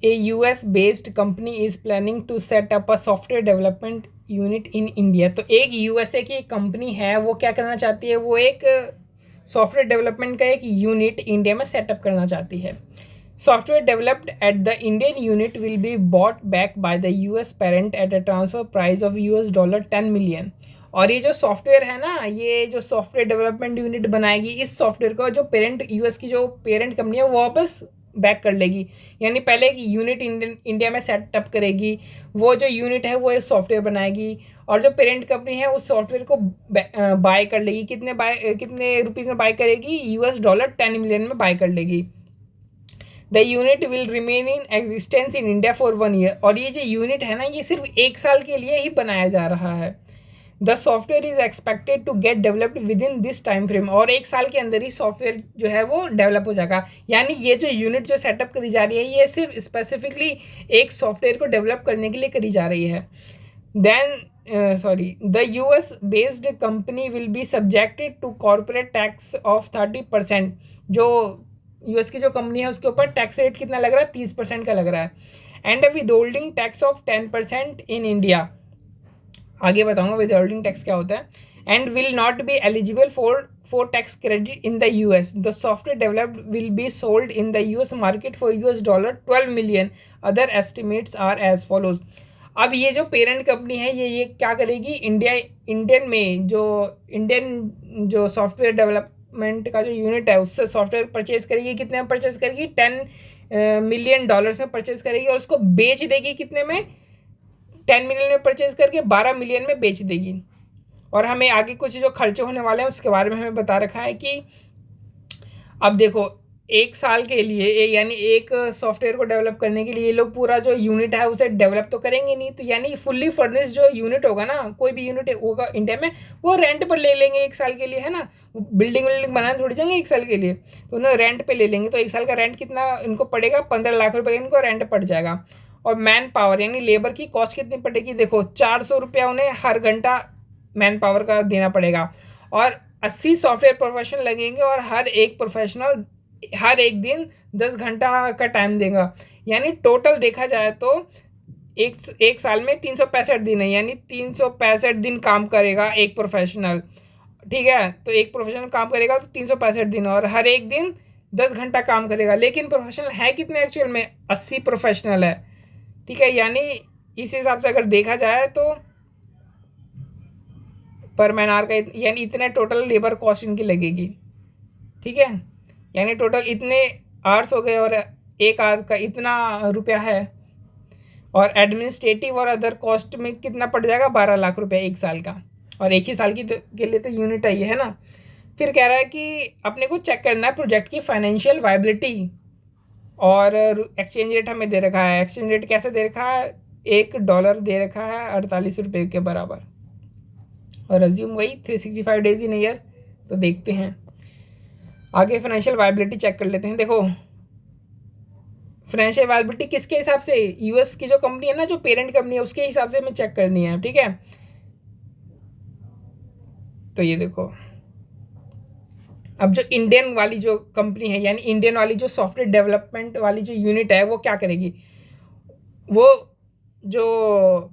A US based company is planning to set up a software development unit in India। तो एक USA की एक company है, वो क्या करना चाहती है, वो एक सॉफ्टवेयर डेवलपमेंट का एक यूनिट इंडिया में सेटअप करना चाहती है। Software developed at the Indian unit will be bought back by the US parent at a transfer price of $10 million. और ये जो सॉफ्टवेयर है ना, ये जो सॉफ्टवेयर डेवलपमेंट यूनिट बनाएगी, इस सॉफ्टवेयर को जो पेरेंट यूएस की जो पेरेंट कंपनी है वो वापस बैक कर लेगी। यानी पहले एक यूनिट इंडिया में सेटअप करेगी, वो जो यूनिट है वो एक सॉफ्टवेयर बनाएगी, और जो पेरेंट कंपनी है उस सॉफ्टवेयर को बाय कर लेगी। कितने रुपीज़ में बाय करेगी, $10 मिलियन में बाय कर लेगी। The unit will remain in existence in India for 1 year. और ये जो यूनिट है ना, ये सिर्फ 1 साल के लिए ही बनाया जा रहा है। The software is expected to get developed within this time frame. और 1 साल के अंदर ही सॉफ्टवेयर जो है वो डेवलप हो जाएगा। यानी ये जो यूनिट जो सेटअप करी जा रही है, ये सिर्फ स्पेसिफिकली एक सॉफ्टवेयर को डेवलप करने के लिए करी जा रही है। The US based company will be subjected to corporate tax of 30%। जो यूएस की जो कंपनी है उसके ऊपर टैक्स रेट कितना लग रहा है, 30% का लग रहा है। And withholding tax of 10% in India. आगे बताऊंगा विद होल्डिंग टैक्स क्या होता है। And will not be eligible for tax credit in the US. The software developed will be sold in the US market for $12 million. Other estimates are as follows. अब ये जो parent company है, ये क्या करेगी, इंडियन जो software development का जो यूनिट है उससे सॉफ्टवेयर परचेज करेगी। कितने में परचेज करेगी, $10 मिलियन में परचेज करेगी, और उसको बेच देगी कितने में, 10 मिलियन में परचेज करके 12 मिलियन में बेच देगी। और हमें आगे कुछ जो खर्चे होने वाले हैं उसके बारे में हमें बता रखा है कि अब देखो 1 साल के लिए यानी एक सॉफ्टवेयर को डेवलप करने के लिए ये लोग पूरा जो यूनिट है उसे डेवलप तो करेंगे नहीं। तो यानी फुल्ली फर्निश्ड जो यूनिट होगा ना, कोई भी यूनिट होगा इंडिया में, वो रेंट पर ले लेंगे 1 साल के लिए, है ना। बिल्डिंग बनाने थोड़ी जाएंगे 1 साल के लिए, तो उन्हें रेंट पे ले लेंगे। तो 1 साल का रेंट कितना इनको पड़ेगा, 15 लाख रुपये इनको रेंट पड़ जाएगा। और मैन पावर यानी लेबर की कॉस्ट कितनी पड़ेगी, देखो 400 रुपया उन्हें हर घंटा मैन पावर का देना पड़ेगा। और 80 सॉफ्टवेयर प्रोफेशनल लगेंगे, और हर एक प्रोफेशनल हर एक दिन 10 घंटा का टाइम देगा। यानी टोटल देखा जाए तो एक साल में 365 दिन है, यानी 365 दिन काम करेगा एक प्रोफेशनल। ठीक है, तो एक प्रोफेशनल काम करेगा तो 365 दिन, और हर एक दिन 10 घंटा काम करेगा। लेकिन प्रोफेशनल है कितने एक्चुअल में, 80 प्रोफेशनल है। ठीक है, यानी इस हिसाब से अगर देखा जाए तो पर मैन आवर का यानी इतने टोटल लेबर कॉस्ट इनकी लगेगी। ठीक है, यानी टोटल इतने आवर्स हो गए, और एक आवर का इतना रुपया है। और एडमिनिस्ट्रेटिव और अदर कॉस्ट में कितना पड़ जाएगा, 12 लाख रुपया 1 साल का। और एक ही साल के लिए तो यूनिट है ये, है ना। फिर कह रहा है कि अपने को चेक करना है प्रोजेक्ट की फाइनेंशियल वायबिलिटी। और एक्सचेंज रेट हमें दे रखा है। एक्सचेंज रेट कैसे दे रखा है, $1 दे रखा है 48 रुपये के बराबर। और अज्यूम वही 365 डेज इन ईयर। तो देखते हैं आगे, फाइनेंशियल वायबिलिटी चेक कर लेते हैं। देखो फाइनेंशियल वायबिलिटी किसके हिसाब से, यूएस की जो कंपनी है ना, जो पेरेंट कंपनी है उसके हिसाब से हमें चेक करनी है। ठीक है, तो ये देखो अब जो इंडियन वाली जो कंपनी है, यानी इंडियन वाली जो सॉफ्टवेयर डेवलपमेंट वाली जो यूनिट है, वो क्या करेगी, वो जो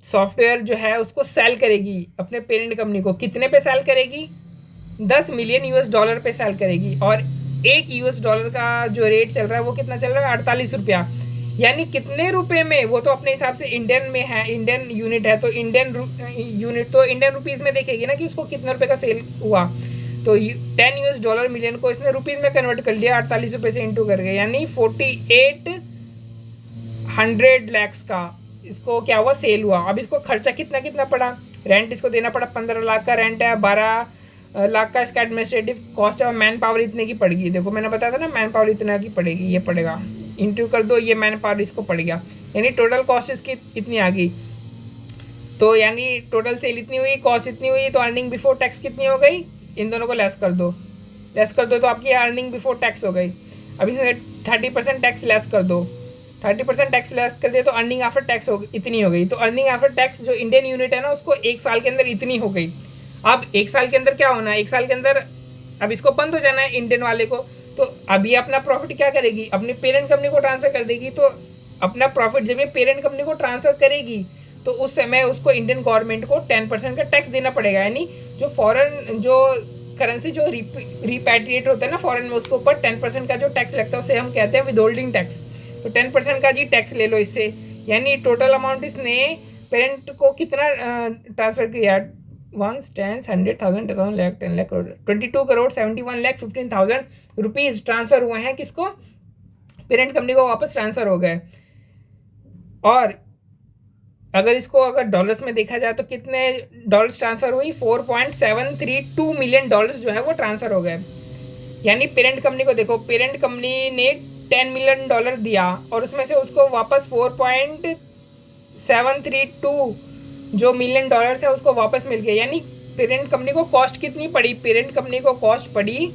सॉफ्टवेयर जो है उसको सेल करेगी अपने पेरेंट कंपनी को। कितने पे सेल करेगी, $10 मिलियन पे सेल करेगी। और $1 का जो रेट चल रहा है वो कितना चल रहा है, 48 रुपया। यानी कितने रुपए में, वो तो अपने हिसाब से इंडियन में है, इंडियन यूनिट है, तो इंडियन यूनिट तो इंडियन रुपीज़ में देखेगी ना कि उसको कितने रुपए का सेल हुआ। तो $10 मिलियन को इसने रुपीज़ में कन्वर्ट कर लिया, 48 रुपये से इंटू करके, यानी 4800 लैक्स का इसको क्या हुआ, सेल हुआ। अब इसको खर्चा कितना पड़ा, रेंट इसको देना पड़ा, 15 लाख का रेंट है, 12 लाख का इसका एडमिनिस्ट्रेटिव कॉस्ट है, और मैन पावर इतने की पड़ेगी। देखो मैंने बताया था ना, मैन पावर इतना की पड़ेगी, ये पड़ेगा, इंटू कर दो, ये मैन पावर इसको पड़ गया, यानी टोटल कॉस्ट इसकी इतनी आ गई। तो यानी टोटल सेल इतनी हुई, कॉस्ट इतनी हुई, तो अर्निंग बिफोर टैक्स कितनी हो गई, इन दोनों को लेस कर दो तो आपकी अर्निंग बिफोर टैक्स हो गई। अब इसमें 30% टैक्स लेस कर दो, 30% टैक्स लेस कर दिया तो अर्निंग आफ्टर टैक्स इतनी हो गई। तो अर्निंग आफ्टर टैक्स जो इंडियन यूनिट है ना, उसको 1 साल के अंदर इतनी हो गई। अब 1 साल के अंदर क्या होना है, 1 साल के अंदर अब इसको बंद हो जाना है इंडियन वाले को। तो अभी अपना प्रॉफिट क्या करेगी, अपनी पेरेंट कंपनी को ट्रांसफ़र कर देगी। तो अपना प्रॉफिट जब ये पेरेंट कंपनी को ट्रांसफ़र करेगी तो उस समय उसको इंडियन गवर्नमेंट को 10% का टैक्स देना पड़ेगा। यानी जो फॉरेन जो करेंसी जो रिपैट्रिएट होता है ना फॉरेन में, उसके ऊपर 10% का जो टैक्स लगता है उसे हम कहते हैं विदहोल्डिंग टैक्स। तो 10% का जी टैक्स ले लो इससे। यानी टोटल अमाउंट इसने पेरेंट को कितना ट्रांसफ़र किया, 1 10 100 1000 10 लाख 10 लाख करोड़ 22 करोड़ 71,15,000 रुपीज़ ट्रांसफ़र हुए हैं किसको, पेरेंट कंपनी को वापस ट्रांसफ़र हो गए। और अगर इसको अगर डॉलर्स में देखा जाए तो कितने डॉलर्स ट्रांसफ़र हुई, 4.732 मिलियन डॉलर्स जो है वो ट्रांसफ़र हो गए। यानी पेरेंट कंपनी को देखो, पेरेंट कंपनी ने 10 मिलियन डॉलर दिया और उसमें से उसको वापस 4.732 जो मिलियन डॉलर्स है उसको वापस मिल गया। यानी पेरेंट कंपनी को कॉस्ट कितनी पड़ी, पेरेंट कंपनी को कॉस्ट पड़ी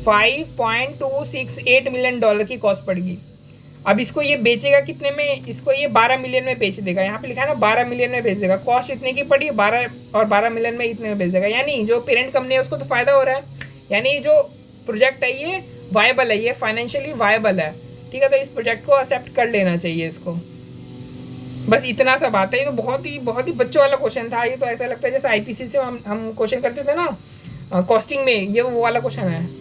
5.268 मिलियन डॉलर की कॉस्ट पड़ेगी। अब इसको ये बेचेगा कितने में, इसको ये 12 मिलियन में बेच देगा। यहाँ पे लिखा है ना 12 मिलियन में बेच देगा। कॉस्ट इतने की पड़ी 12 और 12 मिलियन में इतने में बेच देगा। यानी जो पेरेंट कंपनी है उसको तो फ़ायदा हो रहा है। यानी जो प्रोजेक्ट है ये वायबल है, ये फाइनेंशियली वायबल है। ठीक है, तो इस प्रोजेक्ट को एक्सेप्ट कर लेना चाहिए इसको। बस इतना सा बात है। ये तो बहुत ही बच्चों वाला क्वेश्चन था। ये तो ऐसा लगता है जैसे IPC से हम क्वेश्चन करते थे ना कॉस्टिंग में, ये वो वाला क्वेश्चन है।